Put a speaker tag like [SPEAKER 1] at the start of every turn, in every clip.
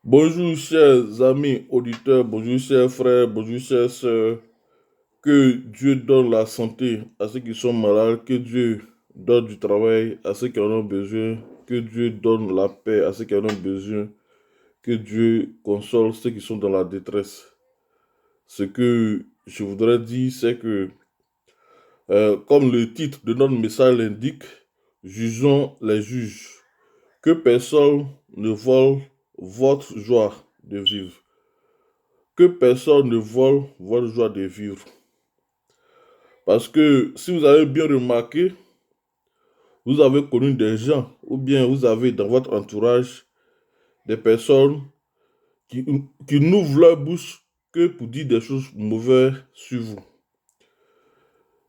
[SPEAKER 1] Bonjour chers amis auditeurs, bonjour chers frères, bonjour chères sœurs. Que Dieu donne la santé à ceux qui sont malades, que Dieu donne du travail à ceux qui en ont besoin, que Dieu donne la paix à ceux qui en ont besoin, que Dieu console ceux qui sont dans la détresse. Ce que je voudrais dire, c'est que, comme le titre de notre message l'indique, jugeons les juges. Que personne ne vole votre joie de vivre. Que personne ne vole votre joie de vivre. Parce que si vous avez bien remarqué, vous avez connu des gens, ou bien vous avez dans votre entourage des personnes qui, qui n'ouvrent leur bouche que pour dire des choses mauvaises sur vous.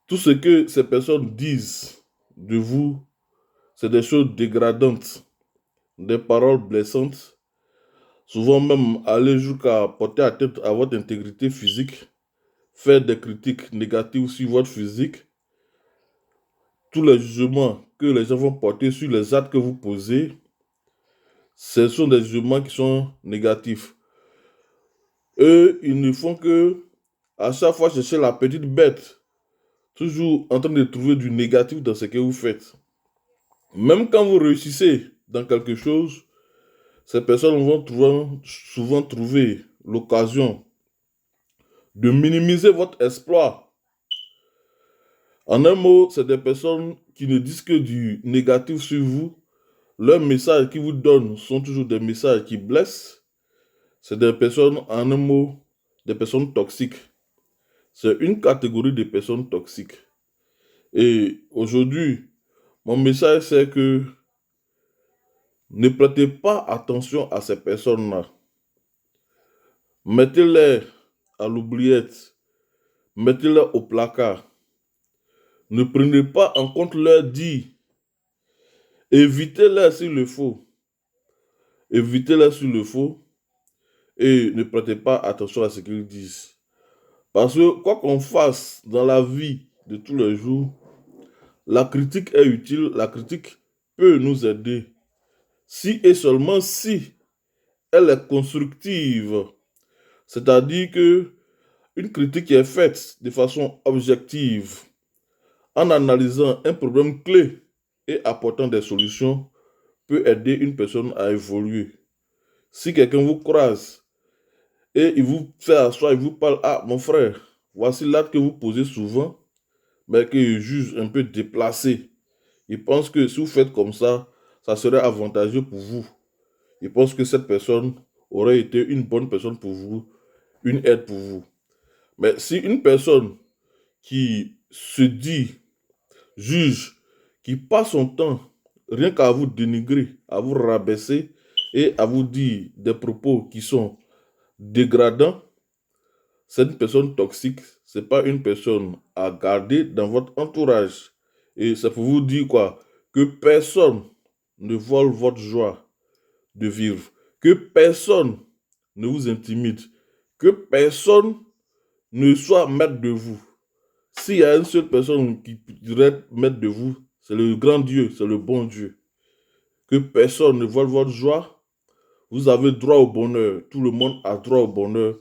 [SPEAKER 1] Tout ce que ces personnes disent de vous, c'est des choses dégradantes, des paroles blessantes, souvent même aller jusqu'à porter atteinte à votre intégrité physique, faire des critiques négatives sur votre physique. Tous les jugements que les gens vont porter sur les actes que vous posez, ce sont des jugements qui sont négatifs. Eux, ils ne font que, à chaque fois, chercher la petite bête, toujours en train de trouver du négatif dans ce que vous faites. Même quand vous réussissez dans quelque chose, ces personnes vont souvent trouver l'occasion de minimiser votre exploit. En un mot, c'est des personnes qui ne disent que du négatif sur vous. Leurs messages qu'ils vous donnent sont toujours des messages qui blessent. C'est des personnes, en un mot, des personnes toxiques. C'est une catégorie de personnes toxiques. Et aujourd'hui, mon message, c'est que ne prêtez pas attention à ces personnes-là. Mettez-les à l'oubliette. Mettez-les au placard. Ne prenez pas en compte leurs dits. Évitez-les s'il le faut. Évitez-les s'il le faut. Et ne prêtez pas attention à ce qu'ils disent. Parce que quoi qu'on fasse dans la vie de tous les jours, la critique est utile, la critique peut nous aider. Si et seulement si elle est constructive. C'est-à-dire que une critique qui est faite de façon objective, en analysant un problème clé et apportant des solutions, peut aider une personne à évoluer. Si quelqu'un vous croise et il vous fait asseoir, il vous parle, ah mon frère, voici l'acte que vous posez souvent, mais qu'il juge un peu déplacé. Il pense que si vous faites comme ça serait avantageux pour vous. Il pense que cette personne aurait été une bonne personne pour vous, une aide pour vous. Mais si une personne qui se dit, juge, qui passe son temps rien qu'à vous dénigrer, à vous rabaisser et à vous dire des propos qui sont dégradants, c'est une personne toxique, ce n'est pas une personne à garder dans votre entourage. Et c'est pour vous dire quoi? Que personne ne vole votre joie de vivre. Que personne ne vous intimide. Que personne ne soit maître de vous. S'il y a une seule personne qui pourrait être maître de vous, c'est le grand Dieu, c'est le bon Dieu. Que personne ne vole votre joie. Vous avez droit au bonheur. Tout le monde a droit au bonheur.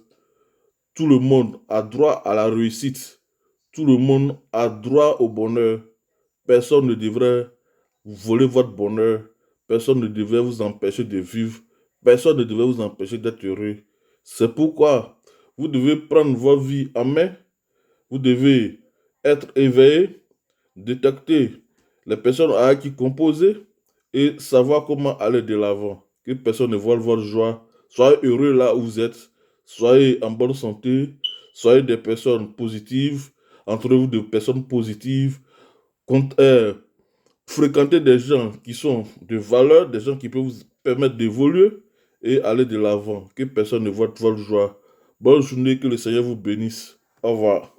[SPEAKER 1] Tout le monde a droit à la réussite. Tout le monde a droit au bonheur. Personne ne devrait voler votre bonheur. Personne ne devrait vous empêcher de vivre. Personne ne devrait vous empêcher d'être heureux. C'est pourquoi vous devez prendre votre vie en main. Vous devez être éveillé, détecter les personnes à qui composer et savoir comment aller de l'avant. Que personne ne vole votre joie. Soyez heureux là où vous êtes. Soyez en bonne santé. Soyez des personnes positives. Entourez-vous de personnes positives. Fréquentez des gens qui sont de valeur, des gens qui peuvent vous permettre d'évoluer et aller de l'avant. Que personne ne voit votre joie. Bonne journée, que le Seigneur vous bénisse. Au revoir.